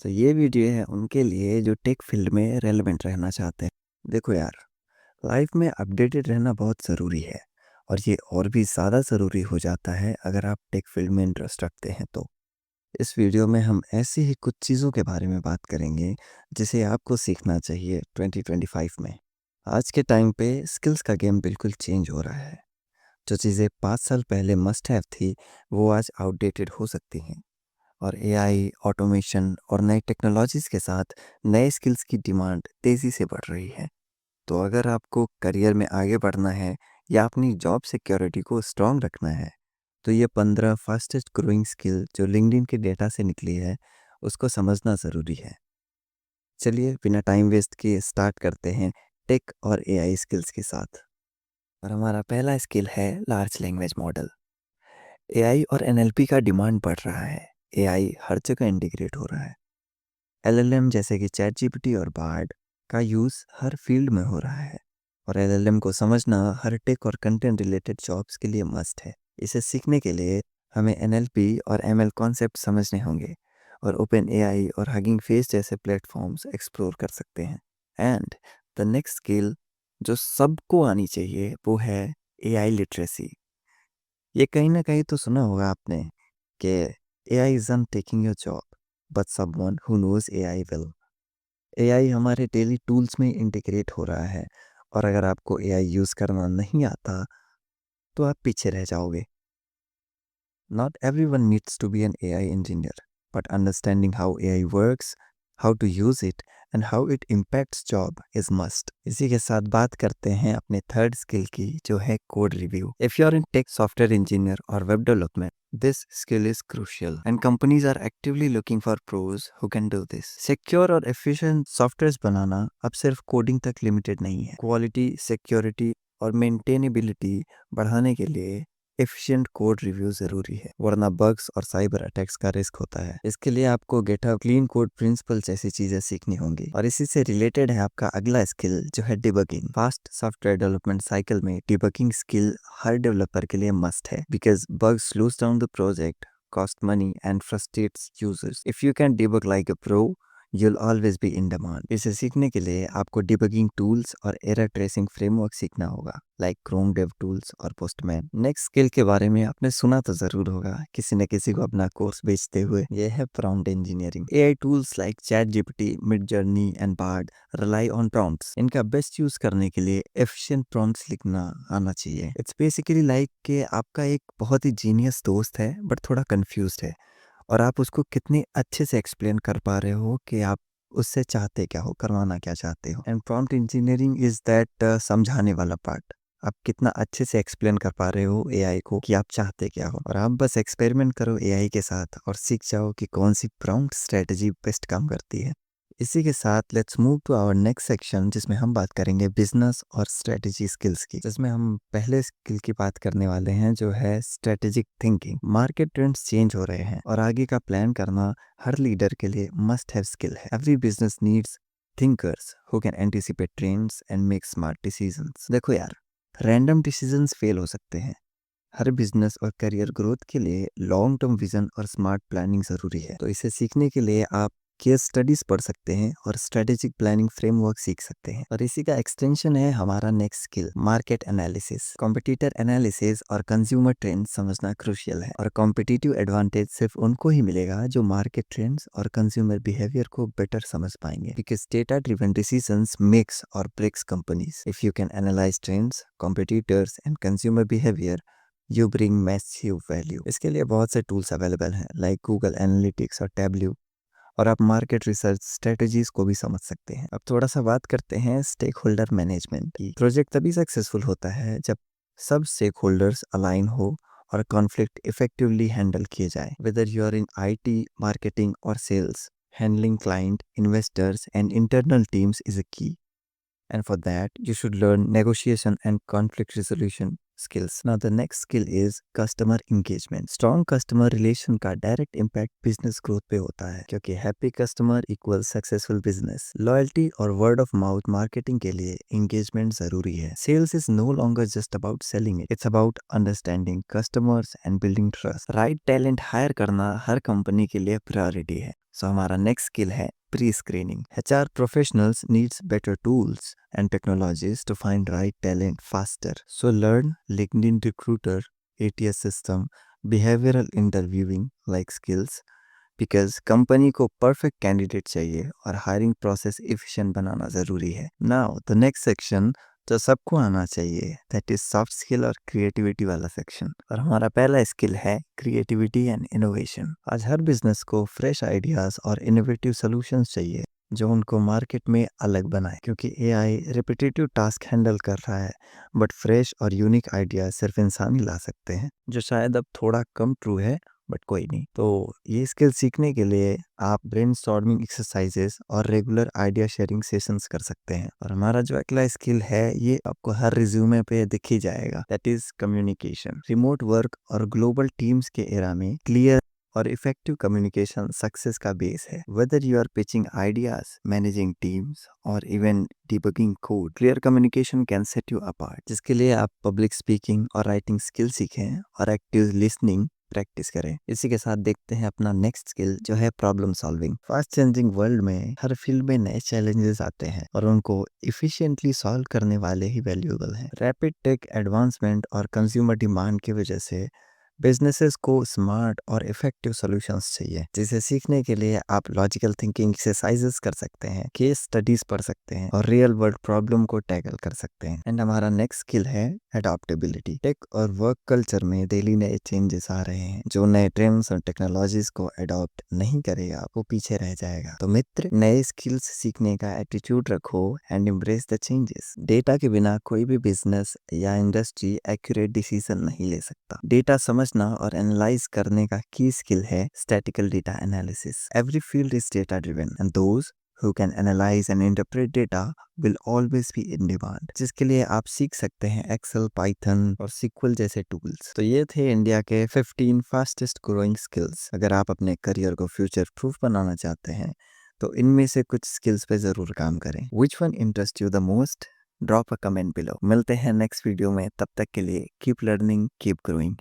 तो ये वीडियो है उनके लिए जो टेक फील्ड में रेलेवेंट रहना चाहते हैं। देखो यार, लाइफ में अपडेटेड रहना बहुत ज़रूरी है और ये और भी ज़्यादा ज़रूरी हो जाता है अगर आप टेक फील्ड में इंटरेस्ट रखते हैं तो। इस वीडियो में हम ऐसी ही कुछ चीज़ों के बारे में बात करेंगे जिसे आपको सीखना चाहिए 2025 में। आज के टाइम पे स्किल्स का गेम बिल्कुल चेंज हो रहा है। जो चीज़ें 5 साल पहले मस्ट हैव थी वो आज आउटडेटेड हो सकती हैं। और एआई, ऑटोमेशन और नई टेक्नोलॉजीज़ के साथ नए स्किल्स की डिमांड तेज़ी से बढ़ रही है। तो अगर आपको करियर में आगे बढ़ना है या अपनी जॉब सिक्योरिटी को स्ट्रॉन्ग रखना है, तो ये 15 फास्टेस्ट ग्रोइंग स्किल जो लिंक्डइन के डेटा से निकली है, उसको समझना ज़रूरी है। चलिए बिना टाइम वेस्ट किए स्टार्ट करते हैं टेक और एआई स्किल्स के साथ। और हमारा पहला स्किल है लार्ज लैंग्वेज मॉडल। एआई और एनएलपी का डिमांड बढ़ रहा है। एआई हर जगह इंटीग्रेट हो रहा है। एलएलएम जैसे कि चैट जीपीटी और बार्ड का यूज़ हर फील्ड में हो रहा है और एलएलएम को समझना हर टेक और कंटेंट रिलेटेड जॉब्स के लिए मस्ट है। इसे सीखने के लिए हमें एनएलपी और एमएल कॉन्सेप्ट समझने होंगे और ओपन एआई और हगिंग फेस जैसे प्लेटफॉर्म्स एक्सप्लोर कर सकते हैं। एंड द नेक्स्ट स्किल जो सबको आनी चाहिए वो है एआई लिटरेसी। ये कहीं ना कहीं तो सुना होगा आपने कि AI isn't taking your job but someone who knows AI well। AI हमारे डेली टूल्स में इंटीग्रेट हो रहा है और अगर आपको एआई यूज़ करना नहीं आता तो आप पीछे रह जाओगे। Not everyone needs to be an AI engineer, but understanding how AI works, how to use it, and how it impacts job is must। इसी के साथ बात करते हैं अपने थर्ड स्किल की जो है code review. If you are in tech, software engineer or web development, this skill is crucial and companies are actively looking for pros who can do this। Secure और efficient सॉफ्टवेयर बनाना अब सिर्फ coding तक limited नहीं है। Quality, security और maintainability बढ़ाने के लिए एफिशिएंट कोड रिव्यू जरूरी है, वरना बग्स और साइबर अटैक्स का रिस्क होता है। इसके लिए आपको गेटअप, क्लीन कोड प्रिंसिपल जैसी चीजें सीखनी होंगी। और इसी से रिलेटेड है आपका अगला स्किल जो है debugging. Fast software development cycle में डिबगिंग स्किल हर डेवलपर के लिए मस्ट है, because bugs slows down the project, cost money and frustrates users। If you can debug like a pro, you'll always be in demand। इसे सीखने के लिए आपको debugging tools और एरर ट्रेसिंग फ्रेमवर्क सीखना होगा, लाइक क्रोम डेव टूल्स और postman. Next skill के बारे में आपने सुना तो जरूर होगा किसी न किसी को अपना कोर्स बेचते हुए, यह है prompt engineering. AI tools like ChatGPT, Midjourney and Bard rely on prompts. इनका बेस्ट यूज करने के लिए एफिशिएंट प्रॉम्प्ट्स लिखना आना चाहिए। इट्स बेसिकली लाइक कि आपका एक बहुत ही जीनियस दोस्त है बट थोड़ा कंफ्यूज्ड है और आप उसको कितने अच्छे से एक्सप्लेन कर पा रहे हो कि आप उससे चाहते क्या हो, करवाना क्या चाहते हो। And prompt engineering is that समझाने वाला पार्ट। आप कितना अच्छे से एक्सप्लेन कर पा रहे हो एआई को कि आप चाहते क्या हो, और आप बस एक्सपेरिमेंट करो एआई के साथ और सीख जाओ कि कौन सी प्रॉम्प्ट स्ट्रेटजी बेस्ट काम करती है। इसी के साथ let's move to our next section जिसमें हम बात करेंगे बिजनेस और स्ट्रेटजी स्किल्स की, जिसमें हम पहले स्किल की बात करने वाले हैं जो है strategic thinking. Market trends change हो रहे हैं और आगे का प्लान करना हर लीडर के लिए मस्ट हैव स्किल है। Every business needs thinkers who can anticipate trends and make smart decisions. देखो यार, रैंडम डिसीजंस फेल हो सकते हैं। हर बिजनेस और करियर ग्रोथ के लिए लॉन्ग टर्म विजन और स्मार्ट प्लानिंग जरूरी है। तो इसे सीखने के लिए आप केस स्टडीज पढ़ सकते हैं और स्ट्रेटेजिक प्लानिंग फ्रेमवर्क सीख सकते हैं। और इसी का एक्सटेंशन है हमारा next skill, market analysis. Competitor analysis और कंज्यूमर ट्रेंड्स समझना क्रूशियल है और कॉम्पिटिटिव एडवांटेज सिर्फ उनको ही मिलेगा जो मार्केट ट्रेंड्स और कंज्यूमर बिहेवियर को बेटर समझ पाएंगे, because data driven decisions makes और breaks companies. If you can analyse trends, competitors and consumer behaviour, you bring massive value. इसके लिए बहुत से टूल्स अवेलेबल हैं लाइक गूगल एनालिटिक्स और टैब्ल्यू, और आप मार्केट रिसर्च स्ट्रेटजीज को भी समझ सकते हैं। अब थोड़ा सा बात करते हैं स्टेक होल्डर मैनेजमेंट की। प्रोजेक्ट तभी सक्सेसफुल होता है जब सब स्टेक होल्डर्स अलाइन हो और कॉन्फ्लिक्ट इफेक्टिवली हैंडल किए जाए। Whether you are in IT, marketing और sales, handling client, investors and internal teams is a key. And for that, you should learn negotiation and conflict resolution skills. Now, the next skill is customer engagement. Strong customer relation का direct impact business growth पे होता है, क्योंकि happy customer equals successful business. Loyalty और word of mouth marketing के लिए engagement जरूरी है. Sales is no longer just about selling it. It's about understanding customers and building trust. Right talent hire करना हर कंपनी के लिए priority है. So हमारा next skill है pre-screening. HR professionals needs better tools and technologies to find right talent faster. So learn LinkedIn Recruiter, ATS system, behavioral interviewing like skills, because company को perfect candidate चाहिए और hiring process efficient बनाना ज़रूरी है. Now the next section जो सबको आना चाहिए, that is soft skill और क्रिएटिविटी वाला सेक्शन. और हमारा पहला स्किल है क्रिएटिविटी एंड इनोवेशन. आज हर बिजनेस को फ्रेश आइडियाज और इनोवेटिव सॉल्यूशंस चाहिए जो उनको मार्केट में अलग बनाए, क्योंकि एआई रिपीटेटिव टास्क हैंडल कर रहा है, बट फ्रेश और यूनिक आइडिया सिर्फ इंसान ही ला सकते हैं, जो शायद अब थोड़ा कम ट्रू है, बट कोई नहीं. तो ये स्किल सीखने के लिए आप ब्रेनस्टॉर्मिंग एक्सरसाइजेस और रेगुलर आइडिया शेयरिंग सेशंस कर सकते हैं. और हमारा जो अगला स्किल है ये आपको हर रिज्यूमे पे दिख ही जाएगा, that is communication. Remote work और ग्लोबल टीम्स के एरा में क्लियर और इफेक्टिव कम्युनिकेशन सक्सेस का बेस है. Whether you are pitching ideas, managing teams और even debugging code, clear communication can set you apart. जिसके लिए आप पब्लिक स्पीकिंग और राइटिंग स्किल सीखें और एक्टिव लिसनिंग प्रैक्टिस करें. इसी के साथ देखते हैं अपना नेक्स्ट स्किल जो है problem solving. Fast changing world में हर फील्ड में नए चैलेंजेस आते हैं और उनको इफिशिएंटली सॉल्व करने वाले ही वैल्यूएबल हैं. रैपिड टेक एडवांसमेंट और कंज्यूमर डिमांड की वजह से बिजनेसेस को स्मार्ट और इफेक्टिव सॉल्यूशंस चाहिए, जिसे सीखने के लिए आप लॉजिकल थिंकिंग एक्सरसाइजेस कर सकते हैं, केस स्टडीज पढ़ सकते हैं और रियल वर्ल्ड प्रॉब्लम को टैकल कर सकते हैं. एंड हमारा नेक्स्ट स्किल है अडॉप्टेबिलिटी. टेक और वर्क कल्चर में डेली नए चेंजेस आ रहे हैं. जो नए ट्रेंड्स और टेक्नोलॉजीज को अडॉप्ट नहीं करेगा वो पीछे रह जाएगा. तो मित्र, नए स्किल्स सीखने का एटीट्यूड रखो and embrace the changes. Data के बिना कोई भी बिजनेस या इंडस्ट्री एक्यूरेट डिसीजन नहीं ले सकता. डेटा समझना और एनालाइज करने का की स्किल है statistical data analysis. Every field is data driven and those who can analyze and interpret data will always be in demand. जिसके लिए आप सीख सकते हैं एक्सेल, पाइथन और सिक्वल जैसे टूल्स. तो ये थे इंडिया के 15 फास्टेस्ट ग्रोइंग स्किल्स. अगर आप अपने करियर को फ्यूचर प्रूफ बनाना चाहते हैं तो इनमें से कुछ स्किल्स पे जरूर काम करें. Which one interests you the most? Drop a comment below. मिलते हैं नेक्स्ट वीडियो में. तब तक के लिए कीप लर्निंग, कीप ग्रोइंग.